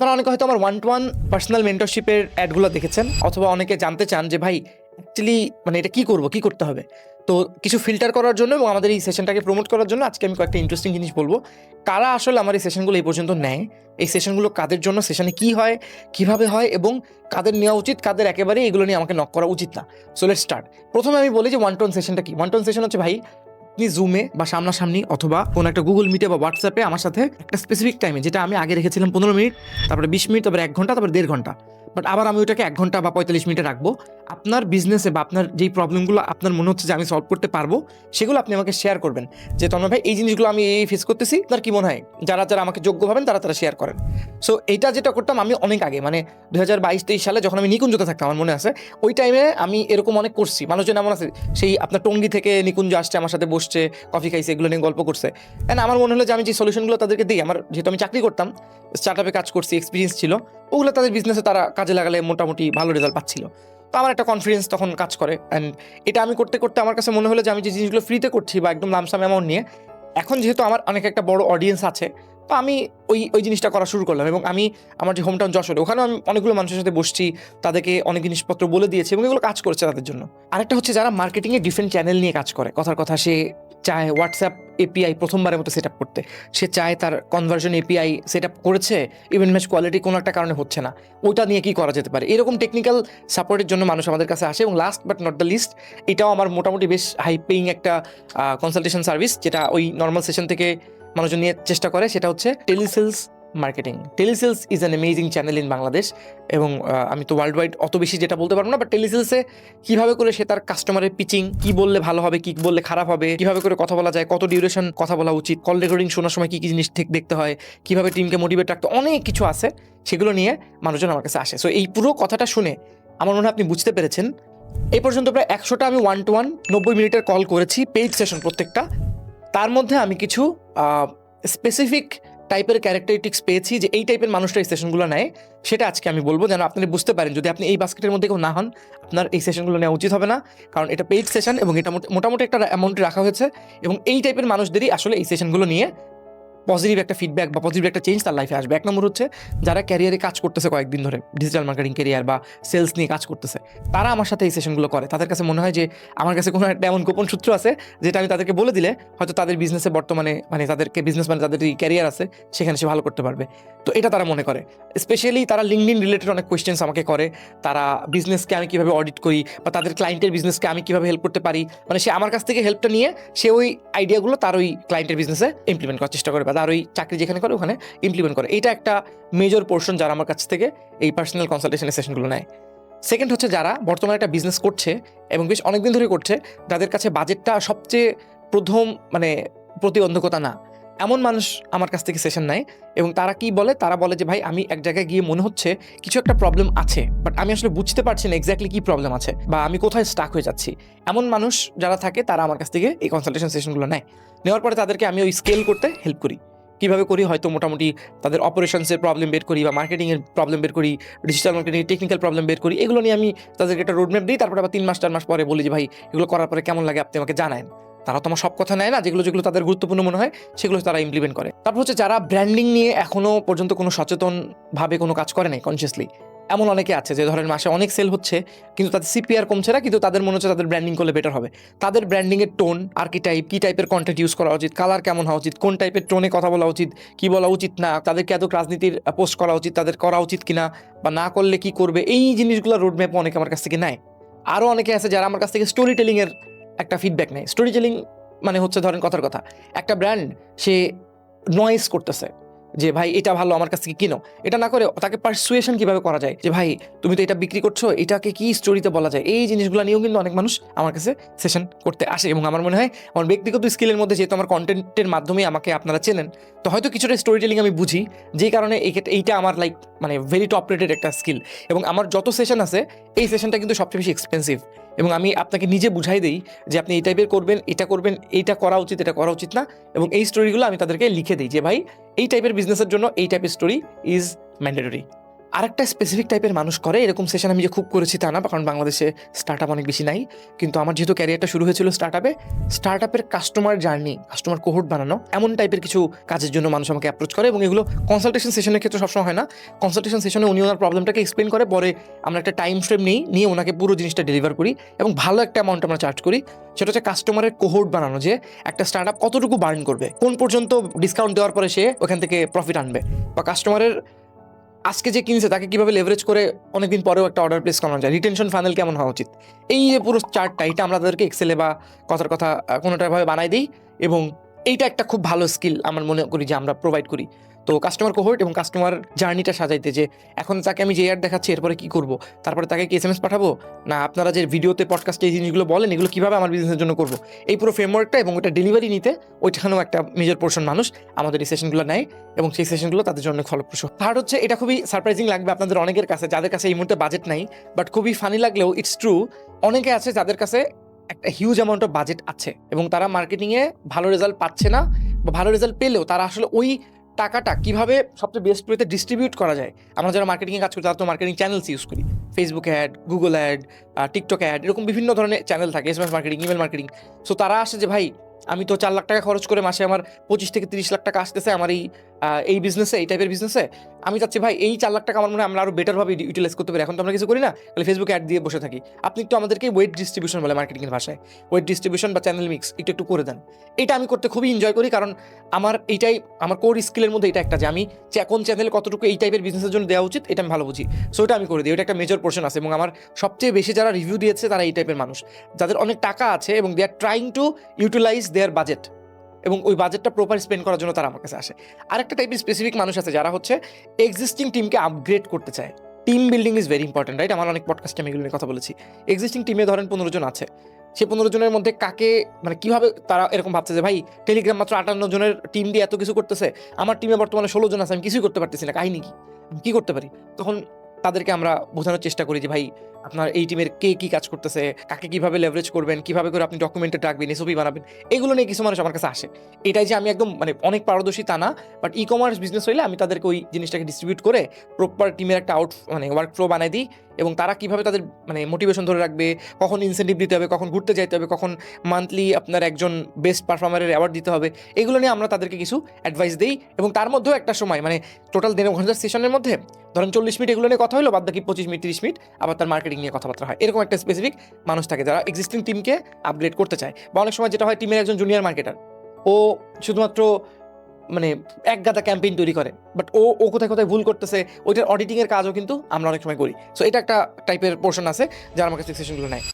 আপনারা অনেকে হয়তো আমার 1-to-1 পার্সোনাল মেন্টরশিপের অ্যাডগুলো দেখেছেন, অথবা অনেকে জানতে চান যে ভাই অ্যাকচুয়ালি মানে এটা কি করব, কি করতে হবে। তো কিছু ফিল্টার করার জন্য এবং আমাদের এই সেশনটাকে প্রমোট করার জন্য আজকে আমি কয়েকটা ইন্টারেস্টিং জিনিস বলবো। কারা আসলে আমার এই সেশনগুলো এই পর্যন্ত নেয়, এই সেশনগুলো কাদের জন্য, সেশনে কি হয়, কিভাবে হয় এবং কাদের নেওয়া উচিত, কাদের একেবারে এগুলো নিয়ে আমাকে নক করা উচিত না। So let's start. প্রথমে আমি বলি যে 1-to-1 সেশনটা কি। 1-to-1 সেশন হচ্ছে ভাই আপনি জুমে বা সামনাসামনি অথবা কোনো একটা গুগল মিটে বা হোয়াটসঅ্যাপে আমার সাথে একটা স্পেসিফিক টাইমে, যেটা আমি আগে রেখেছিলাম 15 মিনিট, তারপরে 20 মিনিট, তারপরে 1 ঘন্টা, তারপরে 1.5 ঘন্টা, বাট আবার আমি ওটাকে 1 ঘন্টা বা 45 মিনিটে রাখবো। আপনার বিজনেসে বা আপনার যেই প্রবলেমগুলো আপনার মনে হচ্ছে যে আমি সলভ করতে পারবো, সেগুলো আপনি আমাকে শেয়ার করবেন যে তন্ময় ভাই এই জিনিসগুলো আমি এই ফেস করতেছি, আপনার কি মনে হয়। যারা যারা আমাকে যোগ্য ভাবেন তারা তারা শেয়ার করেন। সো এইটা যেটা করতাম আমি অনেক আগে, মানে 2022-23 সালে যখন আমি নিকুঞ্জতে থাকতাম, আমার মনে আছে ওই টাইমে আমি এরকম অনেক করছি। মানুষজন এমন আছে সেই আপনার টঙ্গী থেকে নিকুঞ্জ আসছে, আমার সাথে বসছে, কফি খাইছে, এগুলো নিয়ে গল্প করছে। অ্যান্ড আমার মনে হলো যে আমি যে সলিউশনগুলো তাদেরকে দিই, আমার যেহেতু আমি চাকরি করতাম, স্টার্টআপে কাজ করছি, এক্সপিরিয়েন্স ছিল, ওগুলো তাদের বিজনেসে তারা কাজে লাগালে মোটামুটি ভালো রেজাল্ট পাচ্ছিল। তো আমার একটা কনফিডেন্স তখন কাজ করে। অ্যান্ড এটা আমি করতে করতে আমার কাছে মনে হলো যে আমি যে জিনিসগুলো ফ্রিতে করছি বা একদম লামসাম অ্যামাউন্ট নিয়ে, এখন যেহেতু আমার অনেক একটা বড় অডিয়েন্স আছে, তো আমি ওই জিনিসটা করা শুরু করলাম। এবং আমি আমার যে হোমটাউন যশোরে, ওখানেও আমি অনেকগুলো মানুষের সাথে বসছি, তাদেরকে অনেক জিনিসপত্র বলে দিয়েছি এবং এগুলো কাজ করেছে তাদের জন্য। আরেকটা হচ্ছে যারা মার্কেটিংয়ে ডিফারেন্ট চ্যানেল নিয়ে কাজ করে। কথার কথা, সে চায় হোয়াটসঅ্যাপ এপিআই প্রথমবারের মতো সেট আপ করতে, সে চায় তার কনভার্সন এপিআই সেট আপ করেছে, ইভেন্ট ম্যাচ কোয়ালিটি কোনো একটা কারণে হচ্ছে না, ওইটা নিয়ে কি করা যেতে পারে। এরকম টেকনিক্যাল সাপোর্টের জন্য মানুষ আমাদের কাছে আসে। এবং last but not the least, এটাও আমার মোটামুটি বেশ হাই পেইং একটা কনসালটেশন সার্ভিস, যেটা ওই নর্মাল সেশন থেকে মানুষজন নিয়ে চেষ্টা করে, সেটা হচ্ছে telesales marketing. Telesales is an amazing channel in Bangladesh. এবং আমি তো ওয়ার্ল্ড ওয়াইড অত বেশি যেটা বলতে পারবো না, বাট টেলিসেলসে কীভাবে করে সে তার কাস্টমারের পিচিং, কি বললে ভালো হবে, কি বললে খারাপ হবে, কীভাবে করে কথা বলা যায়, কত ডিউরেশন কথা বলা উচিত, কল রেকর্ডিং শোনার সময় কী কী জিনিস ঠিক দেখতে হয়, কীভাবে টিমকে মোটিভেট রাখতে, অনেক কিছু আছে, সেগুলো নিয়ে মানুষজন আমার কাছে আসে। সো এই পুরো কথাটা শুনে আমার মনে হয় আপনি বুঝতে পেরেছেন। এই পর্যন্ত প্রায় 100টা আমি 1-to-1 90 মিনিটের কল করেছি, পেইড সেশন প্রত্যেকটা। তার মধ্যে আমি কিছু স্পেসিফিক টাইপের ক্যারেক্টারিস্টিক্স পেয়েছি যে এই টাইপের মানুষরা এই সেশনগুলো নেয়, সেটা আজকে আমি বলবো, যেন আপনি বুঝতে পারেন যদি আপনি এই বাস্কেটের মধ্যে কেউ না হন, আপনার এই সেশনগুলো নেওয়া উচিত হবে না। কারণ এটা পেইড সেশন এবং এটা মোটামুটি একটা অ্যামাউন্ট রাখা হয়েছে, এবং এই টাইপের মানুষদেরই আসলে এই সেশনগুলো নিয়ে পজিটিভ একটা ফিডব্যাক বা পজিটিভ একটা চেঞ্জ তার লাইফে আসবে। 1 নম্বর হচ্ছে যারা ক্যারিয়ারে কাজ করতেছে কয়েকদিন ধরে, ডিজিটাল মার্কেটিং ক্যারিয়ার বা সেলস নিয়ে কাজ করতেছে, তারা আমার সাথে এই সেশনগুলো করে। তাদের কাছে মনে হয় যে আমার কাছে কোনো একটা এমন গোপন সূত্র আছে যেটা আমি তাদেরকে বলে দিলে হয়তো তাদের বিজনেসে বর্তমানে, মানে তাদেরকে বিজনেস, মানে তাদের এই ক্যারিয়ার আছে সেখানে সে ভালো করতে পারবে। তো এটা তারা মনে করে। স্পেশালি তারা লিঙ্কডইন রিলেটেড অনেক কোয়েশ্চেন্স আমাকে করে। তারা বিজনেসকে আমি কীভাবে অডিট করি বা তাদের ক্লায়েন্টের বিজনেসকে আমি কীভাবে হেল্প করতে পারি, মানে সে আমার কাছ থেকে হেল্পটা নিয়ে সে ওই আইডিয়াগুলো তার ওই ক্লায়েন্টের বিজনেসে ইমপ্লিমেন্ট করার চেষ্টা করে বা তার ওই চাকরি যেখানে করে ওখানে ইমপ্লিমেন্ট করে। এটা একটা মেজর পোর্শন যারা আমার কাছ থেকে এই পার্সোনাল কনসালটেশনের সেশনগুলো নেয়। সেকেন্ড হচ্ছে যারা বর্তমানে একটা বিজনেস করছে এবং বেশ অনেকদিন ধরে করছে, যাদের কাছে বাজেটটা সবচেয়ে প্রথম মানে প্রতিবন্ধকতা না, এমন মানুষ আমার কাছ থেকে সেশন নেয়। এবং তারা কি বলে, তারা বলে যে ভাই আমি এক জায়গায় গিয়ে মনে হচ্ছে কিছু একটা প্রবলেম আছে, বাট আমি আসলে বুঝতে পারছি না এক্স্যাক্টলি কি প্রবলেম আছে বা আমি কোথায় স্টাক হয়ে যাচ্ছি। এমন মানুষ যারা থাকে তারা আমার কাছ থেকে এই কনসালটেশন সেশনগুলো নেয়। নেওয়ার পরে তাদেরকে আমি ওই স্কেল করতে হেল্প করি। কীভাবে করি, হয়তো মোটামুটি তাদের অপারেশনসের প্রবলেম বের করি বা মার্কেটিংয়ের প্রবলেম বের করি, ডিজিটাল মার্কেটিংয়ের টেকনিক্যাল প্রবলেম বের করি, এগুলো নিয়ে আমি তাদেরকে একটা রোডম্যাপ দিই। তারপরে আবার 3 মাস 4 মাস পরে বলি যে ভাই এগুলো করার পরে কেমন লাগে আপনি আমাকে জানান। তারা তো আমার সব কথা নেয় না, যেগুলো যেগুলো তাদের গুরুত্বপূর্ণ মনে হয় সেগুলো তারা ইমপ্লিমেন্ট করে। তারপর হচ্ছে যারা ব্র্যান্ডিং নিয়ে এখনও পর্যন্ত কোনো সচেতনভাবে কোনো কাজ করে নাই কনসিয়াসলি, এমন অনেকে আছে যে ধরেন মাসে অনেক সেল হচ্ছে কিন্তু তাদের সিপিআর কমছে না, কিন্তু তাদের মনে হচ্ছে তাদের ব্র্যান্ডিং করলে বেটার হবে। তাদের ব্র্যান্ডিংয়ের টোন, আর্কিটাইপ, কী টাইপের কন্টেন্ট ইউজ করা উচিত, কালার কেমন হওয়া উচিত, কোন টাইপের টোনে কথা বলা উচিত, কী বলা উচিত না, তাদেরকে এত রাজনীতির পোস্ট করা উচিত, তাদের করা উচিত কিনা বা না করলে কি করবে, এই জিনিসগুলো রোডম্যাপ অনেকে আমার কাছ থেকে নেয়। আরও অনেকে আছে যারা আমার কাছ থেকে স্টোরি টেলিংয়ের একটা ফিডব্যাক নেয়। স্টোরি টেলিং মানে হচ্ছে ধরেন কথার কথা, একটা ব্র্যান্ড সে নয়েজ করতেছে যে ভাই এটা ভালো, আমার কাছ থেকে কিনো, এটা না করে তাকে পারসুয়েশন কীভাবে করা যায় যে ভাই তুমি তো এটা বিক্রি করছো, এটাকে কি স্টোরিতে বলা যায়, এই জিনিসগুলো নিয়েও কিন্তু অনেক মানুষ আমার কাছে সেশন করতে আসে। এবং আমার মনে হয় আমার ব্যক্তিগত স্কিলের মধ্যে, যেহেতু আমার কন্টেন্টের মাধ্যমে আমাকে আপনারা চেনেন, তো হয়তো কিছুটা স্টোরি টেলিং আমি বুঝি, যেই কারণে এইটা আমার লাইক মানে ভেরি টপ রেটেড একটা স্কিল। এবং আমার যত সেশন আছে এই সেশনটা কিন্তু সবচেয়ে বেশি এক্সপেন্সিভ। এবং আমি আপনাকে নিজে বুঝাই দিই যে আপনি এই টাইপের করবেন, এইটা করা উচিত, এটা করা উচিত না। এবং এই স্টোরিগুলো আমি তাদেরকে লিখে দিই যে ভাই এই টাইপের বিজনেসের জন্য এই টাইপের স্টোরি ইজ ম্যান্ডেটরি। আরেকটা স্পেসিফিক টাইপের মানুষ করে এরকম সেশন আমি যে খুব করেছি তা না, কারণ বাংলাদেশে স্টার্ট আপ অনেক বেশি নাই। কিন্তু আমার যেহেতু ক্যারিয়ারটা শুরু হয়েছিল স্টার্ট আপের কাস্টমার জার্নি, কাস্টমার কোহর্ট বানানো, এমন টাইপের কিছু কাজের জন্য মানুষ আমাকে অ্যাপ্রোচ করে, এবং এগুলো কনসালটেশন সেশনের ক্ষেত্রে সবসময় হয় না। কনসালটেশন সেশনে উনি ওনার প্রবলেমটাকে এক্সপ্লেন করে, পরে আমরা একটা টাইম ফ্রেম নিয়ে ওনাকে পুরো জিনিসটা ডেলিভার করি এবং ভালো একটা অ্যামাউন্ট আমরা চার্জ করি। সেটা হচ্ছে কাস্টমারের কোহর্ট বানানো, যে একটা স্টার্ট আপ কতটুকু বার্ন করবে, কোন পর্যন্ত ডিসকাউন্ট দেওয়ার পরে সে ওখান থেকে প্রফিট আনবে, বা কাস্টমারের আজকে যে কিনছে তাকে কিভাবে লেভারেজ করে অনেকদিন পরেও একটা অর্ডার প্লেস করানো যায়, রিটেনশন ফানেল কেমন হওয়া উচিত, এই যে পুরো চার্টটা, এটা আমরা তাদেরকে এক্সেলে বা কথার কথা কোনোটাভাবে বানাই দিই। এবং এইটা একটা খুব ভালো স্কিল আমার মনে করি যে আমরা প্রোভাইড করি। তো কাস্টমার কোহর্ট এবং কাস্টমার জার্নিটা সাজাইতে, যে এখন তাকে আমি যে অ্যাড দেখাচ্ছি এরপরে কি করব, তারপরে তাকে কি SMS পাঠাবো, না আপনারা যে ভিডিওতে পডকাস্টে এই জিনিসগুলো বলেন এগুলো কিভাবে আমার বিজনেসের জন্য করবো, এই পুরো ফ্রেমওয়ার্কটা এবং ওটা ডেলিভারি নিতে ওইখানেও একটা মেজর পোর্শন মানুষ আমাদের এই সেশনগুলো নেয়, এবং সেই সেশনগুলো তাদের জন্য ফলপ্রসূ। থার্ড হচ্ছে, এটা খুবই সারপ্রাইজিং লাগবে আপনাদের অনেকের কাছে যাদের কাছে এই মুহূর্তে বাজেট নাই, বাট খুবই ফানি লাগলেও ইটস ট্রু। অনেকে আছে যাদের কাছে একটা হিউজ অ্যামাউন্ট অফ বাজেট আছে এবং তারা মার্কেটিংয়ে ভালো রেজাল্ট পাচ্ছে না, বা ভালো রেজাল্ট পেলেও তারা আসলে ওই টাকাটা কিভাবে সবচেয়ে বেস্ট ওয়েতে ডিস্ট্রিবিউট করা যায়। আমরা যারা মার্কেটিংয়ে কাজ করি তারা তো মার্কেটিং চ্যানেলস ইউজ করি, Facebook ad, Google ad, TikTok ad, এরকম বিভিন্ন ধরনের চ্যানেল থাকে, SMS marketing, email marketing. So তারা আসে যে ভাই আমি তো 4 লাখ টাকা খরচ করে মাসে আমার 25 থেকে 30 লাখ টাকা আসতেছে আমার এই বিজনেসে, এই টাইপের বিজনেসে। আমি চাচ্ছি ভাই এই 4 লাখ টাকা আমার মনে হয় আমরা আরও বেটারভাবে ইউটিলাইজ করতে পারি। এখন তো আমরা কিছু করি না, তাহলে ফেসবুক অ্যাড দিয়ে বসে থাকি। আপনি একটু আমাদেরকে ওয়েট ডিস্ট্রিবিউশন বলে মার্কেটিংয়ের ভাষায়, ওয়েট ডিস্ট্রিবিউশন বা চ্যানেল মিক্স একটু করে দেন। এটা আমি করতে খুবই এনজয় করি, কারণ আমার এইটাই আমার কোর স্কিলের মধ্যে এটা একটা, যে আমি কোন চ্যানেলে কতটুকু এই টাইপের বিজনেসের জন্য দেওয়া উচিত এটা আমি ভালো বুঝি। সো এটা আমি করে দিই, ওটা একটা মেজর পোর্শন আছে। এবং আমার সবচেয়ে বেশি যারা রিভিউ দিয়েছে তারা এই টাইপের মানুষ, যাদের অনেক টাকা আছে এবং they are trying to utilize their budget, এবং ওই বাজেটটা প্রপার স্পেন্ড করার জন্য তারা আমার কাছে আসে। আরেকটা টাইপের স্পেসিফিক মানুষ আছে যারা হচ্ছে এক্সিস্টিং টিমকে আপগ্রেড করতে চায়। Team building is very important, right? আমার অনেক পডকাস্টে আমি এগুলো নিয়ে কথা বলেছি। এক্সিস্টিং টিমে ধরেন 15 জন আছে, সে 15 জনের মধ্যে কাকে মানে কিভাবে তারা এরকম ভাবছে যে ভাই টেলিগ্রাম মাত্র 58 জনের টিম দিয়ে এত কিছু করতেছে, আমার টিমে বর্তমানে 16 জন আছে, আমি কিছুই করতে পারতেছি না, কাহিনী কি করতে পারি? তখন তাদেরকে আমরা বোঝানোর চেষ্টা করি যে ভাই আপনার এই টিমের কে কি কাজ করতেছে, কাকে কিভাবে লেভারেজ করবেন, কিভাবে করে আপনি ডকুমেন্টেড রাখবেন, এসওপি বানাবেন, এগুলো নিয়ে কিছু মানুষ আমার কাছে আসে। এটাই যে আমি একদম মানে অনেক পারদর্শী তা না, বাট কমার্স বিজনেস হইলে আমি তাদেরকে ওই জিনিসটাকে ডিস্ট্রিবিউট করে প্রপার টিমের একটা ওয়ার্ক ফ্লো বানাই দিই, এবং তারা কিভাবে তাদের মানে মোটিভেশন ধরে রাখবে, কখন ইনসেন্টিভ দিতে হবে, কখন ঘুরতে যাইতে হবে, কখন মান্থলি আপনার একজন বেস্ট পারফর্মারের অ্যাওয়ার্ড দিতে হবে, এগুলো নিয়ে আমরা তাদেরকে কিছু অ্যাডভাইস দিই। এবং তার মধ্যেও একটা সময় মানে টোটাল 1.5 ঘন্টার সেশনের মধ্যে ধরেন 40 মিনিট এগুলো নিয়ে কথা হলো, বাদ বাকি 25 মিনিট 30 মিনিট আবার তার মার্কেটিং নিয়ে কথাবার্তা হয়। এরকম একটা স্পেসিফিক মানুষ থাকে যারা এক্সিস্টিং টিমকে আপগ্রেড করতে চায়। বা অনেক সময় যেটা হয়, টিমের একজন জুনিয়র মার্কেটার, ও শুধুমাত্র মানে এক গাদা ক্যাম্পেইন তৈরি করে, বাট ও কোথায় কোথায় ভুল করতেছে ওইটার অডিটিং এর কাজও কিন্তু আমরা অনেক সময় করি। সো এটা একটা টাইপের পোর্শন আছে যারা আমার কাছে সেশনগুলো নেয়।